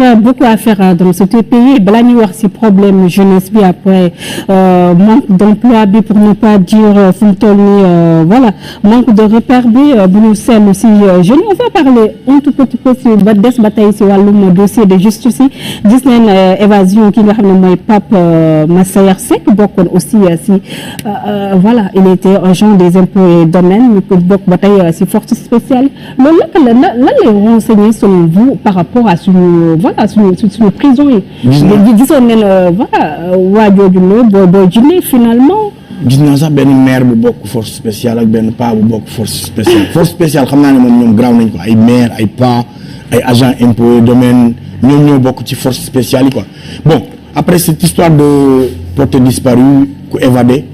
déjà beaucoup à faire dans ce pays balaa ñuy wax ci problème jeunesse bi après manque d'emploi bi pour ne pas dire fu mu toll nii voilà manque de repère bi bu ñu seetlu ci jeunes on va parler un tout petit peu ci ba des ba tey ci wàllum dossier de justice yi gis nañ évasion ki nga xam ne mooy Pape Massayer Seck bokkoon aussi ci voilà il était agent des impôts et domaines ñu ko bokk ba tey ci force spéciale loolu lan lay renseigner selon vous par rapport à suñu voilà suñu prison yi. gisoon nañ voilà waa jooju la boo jinne finalement. gis naa sax benn maire bu bokk force spéciale ak benn pa bu bokk force spéciale force spéciale xam naa ne moom ñoom garaaw nañ ko ay maire ay pa ay agent impôt et domaine ñoom ñoo bokk ci force spéciale yi quoi bon après cette histoire de porté disparu ku évadé.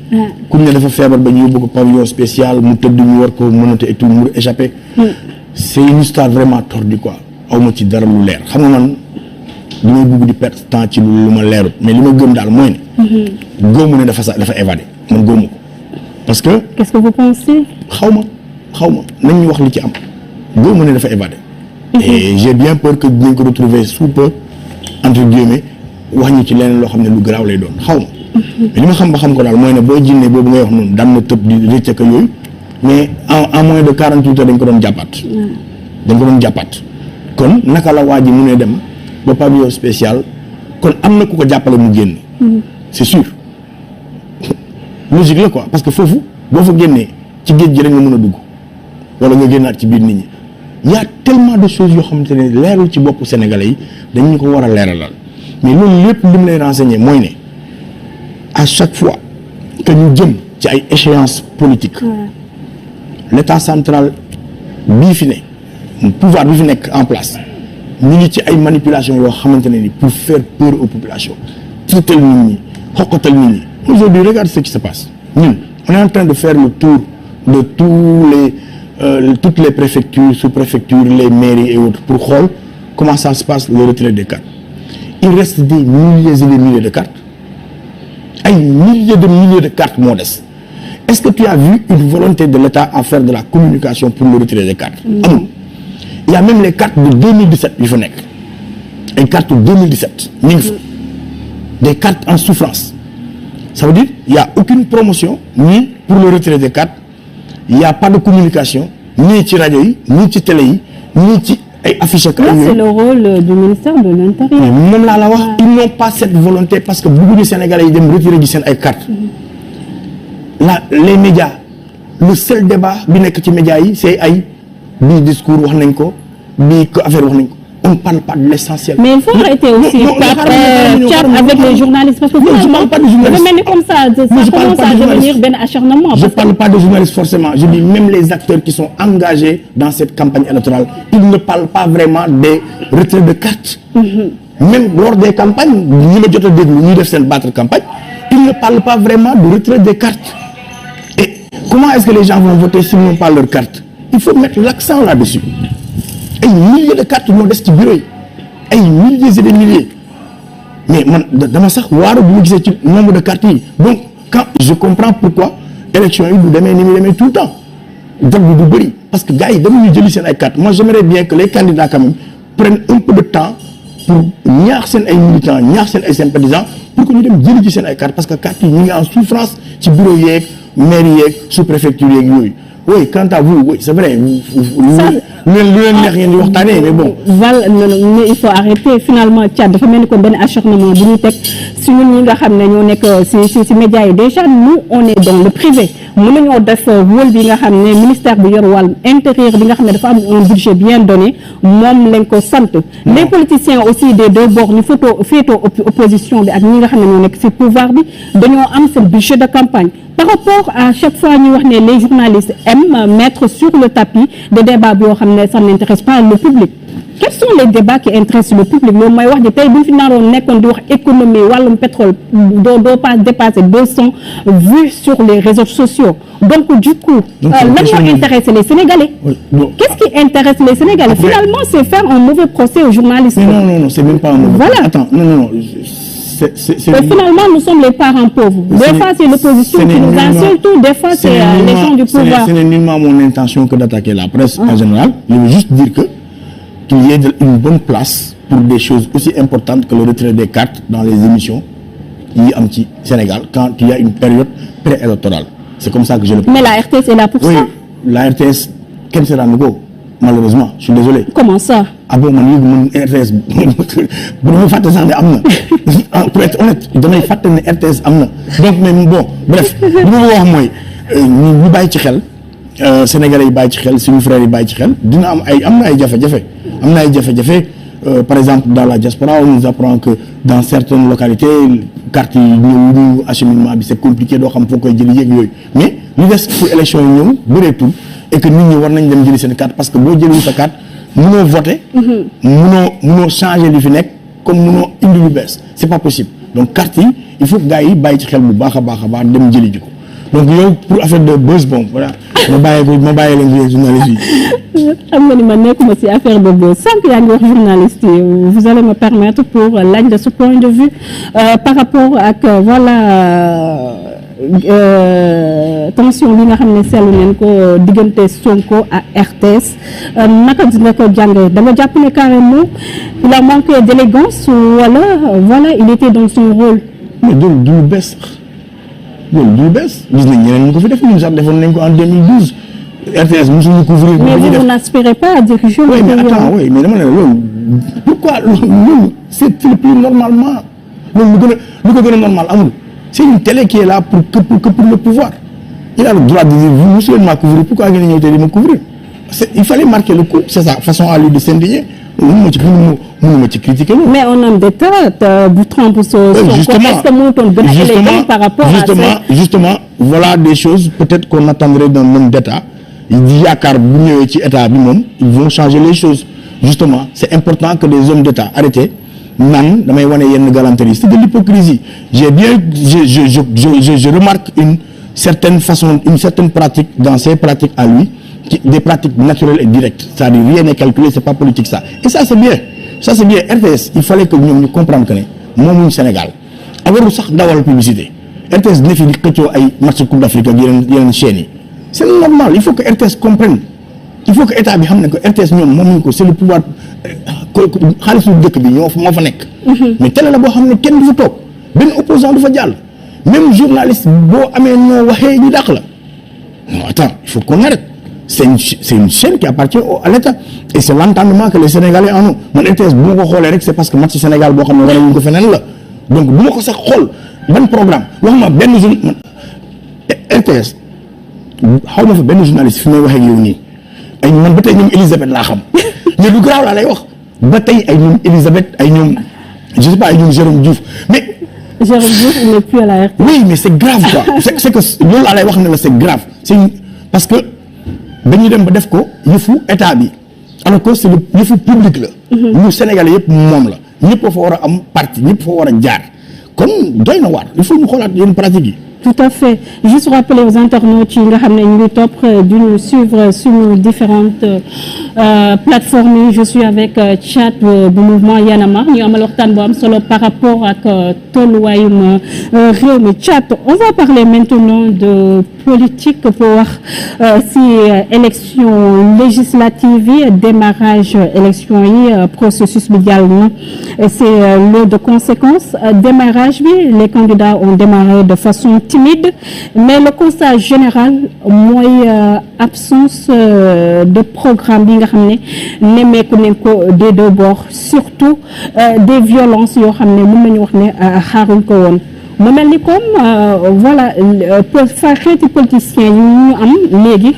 ku ne dafa feebar ba ñu yóbbu ko pavillon spécial mu tëdd ñu war ko mënate et tout mu échappé. c'est une histoire vraiment tordue quoi aw ma ci dara lu leer xam nga man li may bëgg di perdre temps ci lu ma leerut mais li ma gëm daal mooy ne. góomu ne dafa évadé man góomu ko parce que. qu'est-ce que vous pensez. xaw ma nañ ñu wax li ci am góomu ne dafa évadé. et j'ai bien peur que dinañ ko retrouver sous peu entre guillemets wax ñu ci leneen loo xam ne lu garaaw lay doon xaw ma. mais li ma xam ba xam ko daal mooy ne boo jinnee boobu ngay wax noonu daan na tëb di rëcc ak yooyu mais en moins de 48 heures dañ ko doon jàppaat. kon naka la waa ji mu ne dem ba pavillon spécial kon am na ku ko jàppale mu génn. c'est sûr logique la quoi parce que foofu boo fa génnee ci géej gi rek nga mën a dugg wala nga génnaat ci biir nit ñi y a tellement de choses yoo xamante ne leerul ci boppu sénégalais yi dañ ñu ko war a leeralal mais loolu lépp li mu lay renseigner mooy ne à chaque fois que ñu jëm ci ay échéances politiques. l'état central bii fi ne pouvoir bi fi nekk en place ñu ngi ci ay manipulations yoo xamante ne ni pour faire peur aux populations tiital nit ñi xoqatal nit ñi aujourd'hui regarde ce qui se passe ñun on est en train de faire le tour de toutes les préfectures sous-préfectures les mairies et autres pour xool comment ça se passe le retrait des cartes il reste des milliers et des milliers de cartes ay milliers de cartes moo des. Est-ce que tu as vu une volonté de l'État à faire de la communication pour le retrait des cartes? Amul. Il y a même les cartes de 2017 yu fa nekk ay cartes de 2017 ñu ngi fa des cartes en souffrance ça veut dire il y a aucune promotion ni pour le retrait des cartes il y a pas de communication ni ci rajo yi ni ci télé yi ni ci ay affiches ak c'est le rôle du ministère de l'Intérieur. moom laa la wax ils n'ont pas cette volonté parce que bëgguñu Sénégalais yi dem retirer ji seen ay cartes. Les médias le seul débat bi nekk ci médias yi c'est ay bii discours wax nañ ko bii affaire wax nañ ko on ne parle pas de l'essentiel. mais il faut arrêter aussi avec les journalistes parce que je parle pas de journalistes. dafa mel ni comme ça commence à devenir benn acharnement. je parle pas de journalistes forcément je dis même les acteurs qui sont engagés dans cette campagne électorale ils ne parlent pas vraiment des retraits de cartes. même lors des campagnes ñi ma jot a déglu ñuy def seen battre campagne ils ne parlent pas vraiment du retrait des cartes. Comment est-ce que les gens vont voter s'ils n'ont pas leur carte? Il faut mettre l'accent là-dessus. Ay milliers de cartes ñoo des ci bureau yi ay milliers et des milliers mais man dama sax waaru bu ma gisee ci nombre de cartes yi donc quand je comprends pourquoi élection yi du demee ni muy demee tout le temps vote bi du bëri parce que gars yi dañuy jëli seen ay cartes moi j'aimerais bien que les candidats quand même prennent un peu de temps pour ñaax seen ay militants ñaax seen ay sympathisants pour que ñu dem jëli ci seen ay cartes parce que cartes yi ñu ngi en souffrance ci bureau yeeg maire yeeg sous-préfecture yeeg yooyu oui quant à vous oui c'est vrai lu leen neex ngeen di waxtaanee mais bon. mais il faut arrêter finalement Thiat dafa mel ni comme benn acharnement bu ñu teg si ñun ñi nga xam ne ñoo nekk si médias yi déjà nous on est dans le privé mën nañoo def wóol bi nga xam ne ministère bu yor wàllu intérieur bi nga xam ne dafa am un budget bien donné moom lañ ko sant. les politiciens aussi des deux bords ñu féetoo opposition bi ak ñi nga xam ne ñoo nekk si pouvoir bi dañoo am seen budget de campagne. Par rapport à chaque fois ñu wax ne les journalistes aiment mettre sur le tapis des débats yoo xam ne ça n'intéresse pas le public quels sont les débats qui intéressent le public loolu mooy wax ji tey bu ñu fi naroon nekkoon di wax économie wàllum pétrole doo pas dépasser 200 vues sur les réseaux sociaux donc du coup lan moo intéresse les Sénégalais qu'est-ce qui intéresse les Sénégalais finalement c'est faire un mauvais procès aux journalistes non c'est même pas un mauvais voilà attends non finalement, nous sommes les parents pauvres. Des fois, c'est l'opposition qui nous insulte, des fois, c'est les gens du pouvoir. Ce n'est nullement mon intention que d'attaquer la presse en général. Je veux juste dire que qu'il y ait une bonne place pour des choses aussi importantes que le retrait des cartes dans les émissions yi am ci Sénégal quand il y a une période préélectorale. C'est comme ça que je le pense. Mais la RTS est là pour ça. La RTS kenn seetaanu ko malheureusement je suis désolé. Comment ça. ah bon man yëgu RTS bu ma fàtte sax ne am na pour être honnête damay fàtte ne RTS am na donc mais bon bref li ma wax mooy ñu bàyyi ci xel Sénégalais yi bàyyi ci xel suñu frères yi bàyyi ci xel dina am na ay jafe-jafe par exemple dans la diaspora on nous apprend que dans certaines localités carte yi ñëw acheminement bi c'est compliqué doo xam foo koy jëli yéeg yooyu mais li des pour élection yi ñëw bëreetul et que nit ñi war nañ dem jëli seen carte parce que boo jëlee sa carte mënoo voter mënoo changer li fi nekk comme mënoo indi lu bees c'est pas possible donc carte yi il faut que gars yi bàyyi ci xel bu baax a baax dem jëli ji ko donc yow pour affaire de buzz bon voilà ma bàyyi leen journaliste yi. xam nga ni man nekkuma ci affaire de buzz sànq yaa ngi wax journaliste yi vous allez me permettre pour laaj de ce point de vue par rapport ak tension bi nga xam ne seetlu neen ko diggante Sonko ak RTS naka nga ko jàngee da nga jàpp ne carrément il a manqué d'élégance wala il était dans son rôle. mais du lu bees sax loolu du lu bees gis nañ ñeneen ñu ko fi def ñun sax defoon nañ ko en 2012 RTS mosuñu couvrir. mais vous n'aspirez pas à diriger. oui mais attends oui mais dama ne la loolu pourquoi loolu c'est le plus normalement loolu lu ko gën a normal amul. C'est une télé qui est là pour le pouvoir. Il a le droit de dire vous monsieur m'a couvrir pourquoi ngeen ñëw télé ma couvrir il fallait marquer le coup c'est sa façon à lui de s'indigner mënuma ci critiquer loolu. mais un homme d'État bu trompe son justement est-ce que mënutoon gën a élégant par rapport à justement voilà des choses peut-être qu'on attendrait d'un homme d'État di yaakaar bu ñëwee ci état bi moom ils vont changer les choses justement c'est important que des hommes d'État arrêtés man damay wane yenn galanterie c'est de l'hypocrisie je remarque une certaine pratique dans ses pratiques à lui des pratiques naturelles et directes c'est-à-dire rien n'est calculé c'est pas politique ça et ça c'est bien RTS il fallait que ñoom ñu comprendre que ne moomuñ Sénégal awarul sax dawal publicité RTS dina fi di xëccoo ay match Coupe d'Afrique ak yeneen chaînes yi c'est normal il faut que RTS comprenne il faut que état bi xam ne que RTS ñoom moomuñ ko c'est le pouvoir xaalisu dëkk bi moo fa nekk. mais télé la boo xam ne kenn du fa toog benn opposant du fa jàll même journaliste boo amee noo waxee ñu dàq la non attends il faut qu'on arrête c'est une chaîne qui appartient à l'État et c'est l'entendement que les Sénégalais en ont man RTS bu ma ko xoolee rek c'est parce que match Sénégal boo xam ne war nañu ko feneen la donc bu ma ko sax xool ban programme wax ma benn jour RTS xaw ma fa benn journaliste fi may waxee ak yow nii ay man ba tey ñoom Elisabeth laa xam mais lu garaaw laa lay wax ba tey ay ñoom Elisabeth ay ñoom je sais pas ay ñoom Jérôme Diouf mais. Jérôme Diouf il n'est plus à la RTS. oui mais c'est grave quoi c'est que loolu laa lay wax ne la c'est grave parce que dañuy dem ba def ko yëfu état bi alors que c'est le yëfu public la. ñu Sénégalais yëpp moom la ñëpp fa war a am parti ñëpp fa war a jaar kon doy na waar il faut ñu xoolaat yenn pratiques yi. Tout à fait. Juste rappeler aux internautes yi nga xam ne ñu ngi topp di ñu suivre sur différentes plateformes yi je suis avec chat bu mouvement Y en a marre ñu amal waxtaan bu am solo par rapport ak tolluwaayum réew mi chat on va parler maintenant de politique pour wax si élection législative yi démarrage élection yi processus bi jàll na c'est lot de conséquences démarrage bi les candidats ont démarré de façon timide mais le constat général mooy absence de programme bi nga xam ne nemmeeku nañ ko des deux bords surtout des violences yoo xam ne mën nañu wax ne xaaruñ ko woon mu mel ni comme voilà xeeti politiciens yi ñu am léegi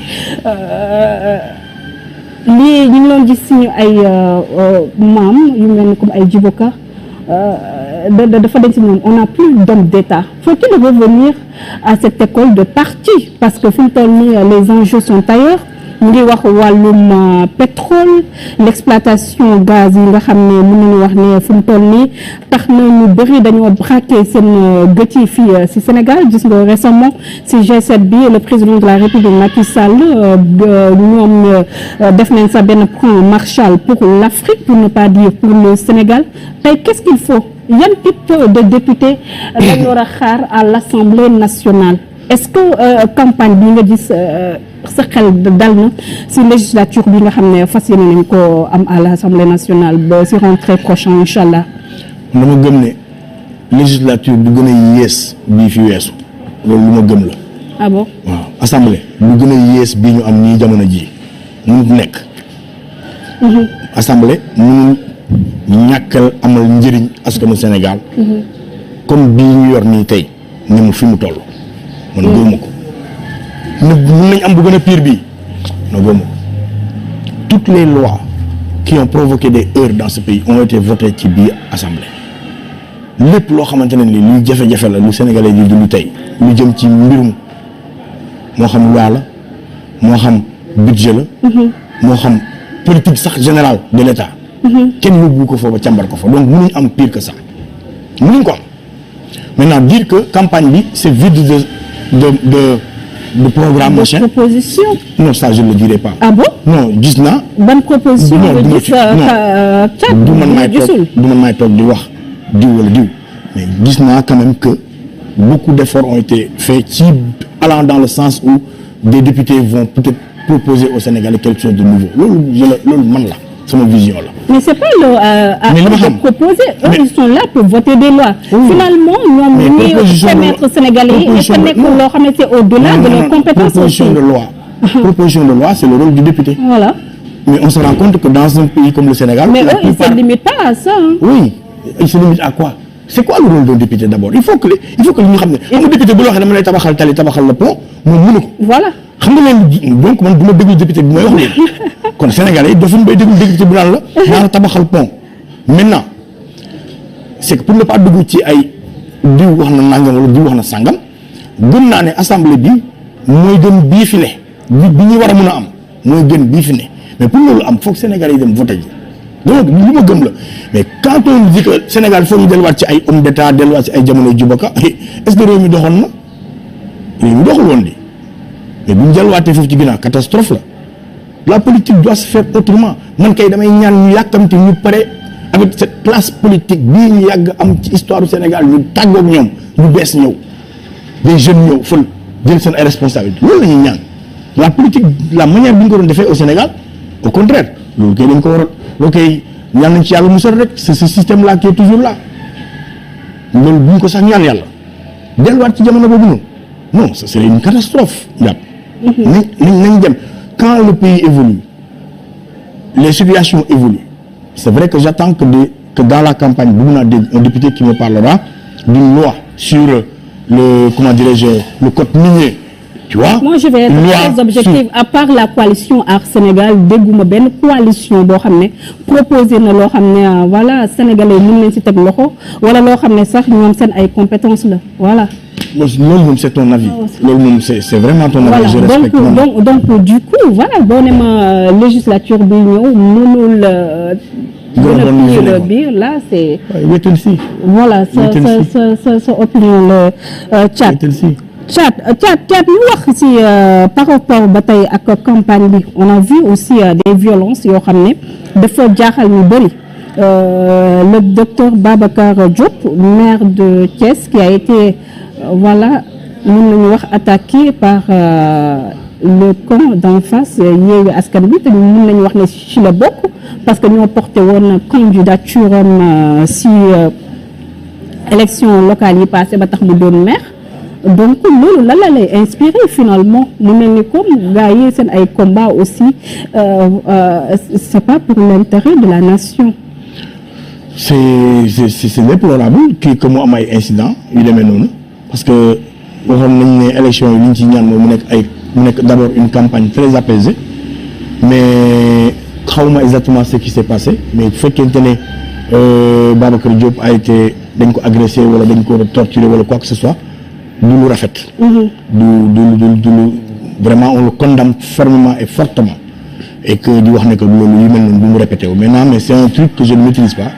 lii ñu ngi doon gis suñu ay maam yu mel ni comme ay Djiboka dafa dem si moom on n'a plus d'homme d'État faut-il revenir à cette école de parti parce que fi mu toll nii les enjeux sont ailleurs ñu ngi wax wàllum pétrole l'exploitation gaz yi nga xam ne mën nañu wax ne fi mu toll nii tax na ñu bëri dañoo braqué seen gët yi fii ci Sénégal gis nga récemment ci G7 bi le président de la République Macky Sall ñoom def nañ sa benn plan Marshall pour l'Afrique pour ne pas dire pour le Sénégal tey qu'est-ce qu'il faut yan type de député dañu war a xaar à l'Assemblée nationale est-ce que campagne bi nga gis sa xel dal na si législature bi nga xam ne fas yéene nañ ko am à l'Assemblée nationale ba si rentrée prochaine incha allah. dama gëm ne législature du gën a yées bii fi weesu loolu lu ma gëm la. ah bon waaw assemblée lu gën a yées bii ñu am nii jamono ji mënut nekk. assemblée mënul ñàkkal amal njëriñ askanu Sénégal. comme bii ñu yor nii tey ni mu fi mu toll. man gëwuma ko. mën nañ am bu gën a pire bii non gëwuma ko. toutes les lois qui ont provoqué des heurts dans ce pays ont été votées ci biir assemblée. lépp loo xamante ne ni luy jafe-jafe la lu Sénégalais di dund tey lu jëm ci mbirum moo xam loi la moo xam budget la. moo xam politique sax générale de l'État. kenn yóbbu ko foofu càmbar ko fa donc mënuñ am pire que ça mënuñ ko am maintenant dire que campagne bi c'est vide de programme machin. proposition. non ça je ne le dirai pas. ah bon non gis naa. ban proposition nga gis du man maay toog di wax diw wala diw mais gis naa quand même que beaucoup d'efforts ont été faits ci allant dans le sens où des députés vont peut-être proposer aux Sénégalais quelque chose de nouveau loolu man la sama vision la. mais c'est pas à proposer. Eux ils sont là pour voter des lois. Finalement ñoom ñuy permettre Sénégalais yi est-ce que nekkul loo xam ne c'est au-delà de leurs compétences. proposition de loi c'est le rôle du député. Voilà. Mais on se rend compte que dans un pays comme le Sénégal. Mais eux ils se limitent pas à ça. Oui ils se limitent à quoi. C'est quoi le rôle d'un député d'abord il faut que ñu xam ne. xam nga député bu la waxee dama lay tabaxal tali tabaxal la pont moom mënu ko. voilà. xam nga loolu donc man du ma déglu député bi may wax léegi kon Sénégalais yi defuñu bay déglu député bu naan la naa la tabaxal pont maintenant c'est que pour ne pas dugg ci ay diw wax na nangam wala diw wax na sangam gën naa ne assemblée bi mooy gën bii fi ne bi ñu war a mën a am mooy gën bii fi ne mais pour loolu am foog Sénégalais yi dem voter ji donc li ma gëm la mais quand on dit que Sénégal foog ñu delluwaat ci ay homme d'état delluwaat ci ay jamonoy jubaka est-ce que réew mi doxoon na réew mi doxul woon di mais bu ñu delluwaatee foofu ci ginnaaw catastrophe la politique doit se faire autrement man kay damay ñaan ñu yàkkamte ñu pare avec cette classe politique bii ñu yàgg am ci histoire du Sénégal ñu tàggoog ñoom ñu bees ñëw des jeunes ñëw fël jël seen ay responsabilités loolu la ñuy ñaan la politique la manière bi ñu ko doon defee au Sénégal au contraire loolu kay dañ ko war a loolu kay ñaan nañ ci yàlla musal rek c'est ce système là qui est toujours là loolu bu ñu ko sax ñaan yàlla delluwaat ci jamono boobu noonu non ce serait une catastrophe njàpp nañ dem quand le pays évolue les situations évoluent c'est vrai que j'attends que dans la campagne bëgg naa dégg un député qui me parlera d'une loi sur le comment dirais-je le code minier tu vois. moi je vais être très objective à part la coalition Aar Sénégal dégguma benn coalition boo xam ne proposé na loo xam ne voilà sénégalais yi mën nañ ci teg loxo wala loo xam ne sax ñoom seen ay compétences la voilà. loolu moom c'est ton avis. loolu moom c'est vraiment ton avis. Je respecte donc du coup voilà boo ne ma législature bi ñëw mënul. gën a biir là c'est. wéetal si. voilà sa opinion la Thiat. Thiat ñu wax ci par rapport ba tey ak campagne bi on a vu aussi des violences yoo xam ne dafa jaaxal ñu bëri. Le docteur Babacar Diop maire de Thiès qui a été voilà mën nañu wax attaqué par le camp d'en face Yewwi Askan Wi te mën nañu wax ne ci la bokk parce que ñoo porté woon candidature am si élection locale yi passé ba tax mu doon maire donc loolu lan la lay inspiré finalement mu mel ni comme gars yi seen ay combat aussi c'est pas pour l'intérêt de la nation. c'est déplorable que mu am ay incidents yu demee noonu parce que waxoon nañ ne élection yi li ñu ci ñaan mooy mu nekk d'abord une campagne très apaisée mais xawma exactement ce qui s'est passé mais bu fekkente ne Babacar Diop a été dañ ko agressé wala dañ ko torturé wala quoi que ce soit du lu rafet. du vraiment on le condamne fermement et fortement et que di wax ne que loolu yu mel noonu du mu répété wu maintenant mais c'est un truc que je ne maîtrise pas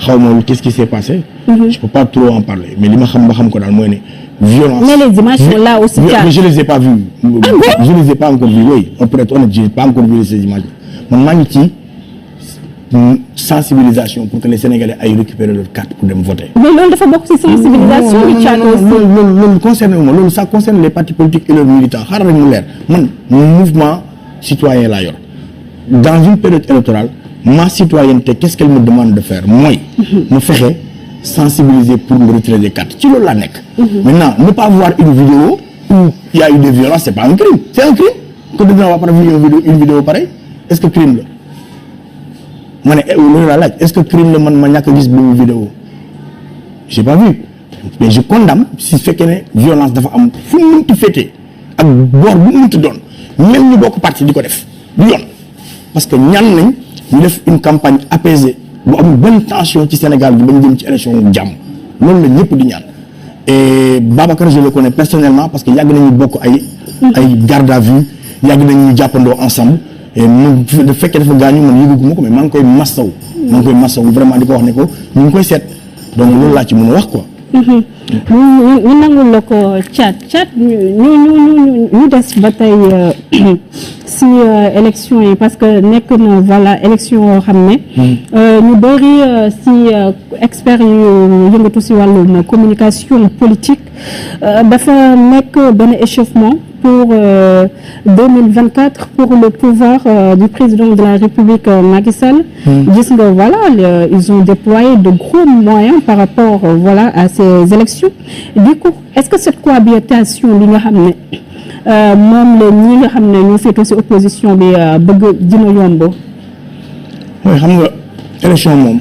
xawma qu'est-ce qui s'est passé. Je peux pas trop en parler mais li ma xam ba xam ko daal mooy ne violence. mais les images sont là aussi. mais je les ai pas vues. je les ai pas encore vues oui on peut être honnête j'ai pas encore vu ces images man maa ngi ci sensibilisation pour que les Sénégalais aillent récupérer leur carte pour dem voter. mais loolu dafa bokk ci sensibilisation bi Thiat aussi. loolu concerne wu ma loolu ça concerne les partis politiques et leurs militants xaaral rek mu leer man mouvement citoyen laa yor dans une période électorale ma citoyenneté qu'est-ce qu'elle me demande de faire mooy mu fexe sensibiliser pour me retirer des cartes ci loolu laa nekk. maintenant ne pas voir une vidéo où il y a eu des violences c'est pas un crime c'est un crime que dina waa par une vidéo pareil est-ce que crime la ma ne loolu laa laaj est-ce que crime la man ma ñàkk a gis boobu vidéo j'ai pas vu mais je condamne si fekkee ne violence dafa am fu mu mënti féetee ak boor bu mu mënti doon même ñu bokk parti di ko def du yoon parce que ñaan nañ ñu def une campagne apaisée bu amul benn tension ci Sénégal bi bañ jëm ci élection wu jàmm loolu la ñëpp di ñaan et Babacar je le connais personnellement parce que yàgg nañu bokk ay garde à vue yàgg nañu jàppandoo ensemble et mu de fekkee dafa gaañu man yëguguma ko mais maa ngi koy massaw vraiment di ko wax ne ko ñu ngi koy seet donc loolu laa ci mën a wax quoi. ñu nangul la ko Thiat ñu des ba tey si élection yi parce que nekk na voilà élection yoo xam ne ñu bëri si experts yu yëngatu si wàllum communication politique dafa nekk benn échauffement pour 2024 pour le pouvoir du président de la République Macky Sall. Gis nga voilà ils ont déployé de gros moyens par rapport voilà à ces élections du coup est-ce que cette cohabitation bi nga xam ne moom la ñi nga xam ne ñoo féetoo ci opposition bi bëgg dina yomb. mooy xam nga élection moom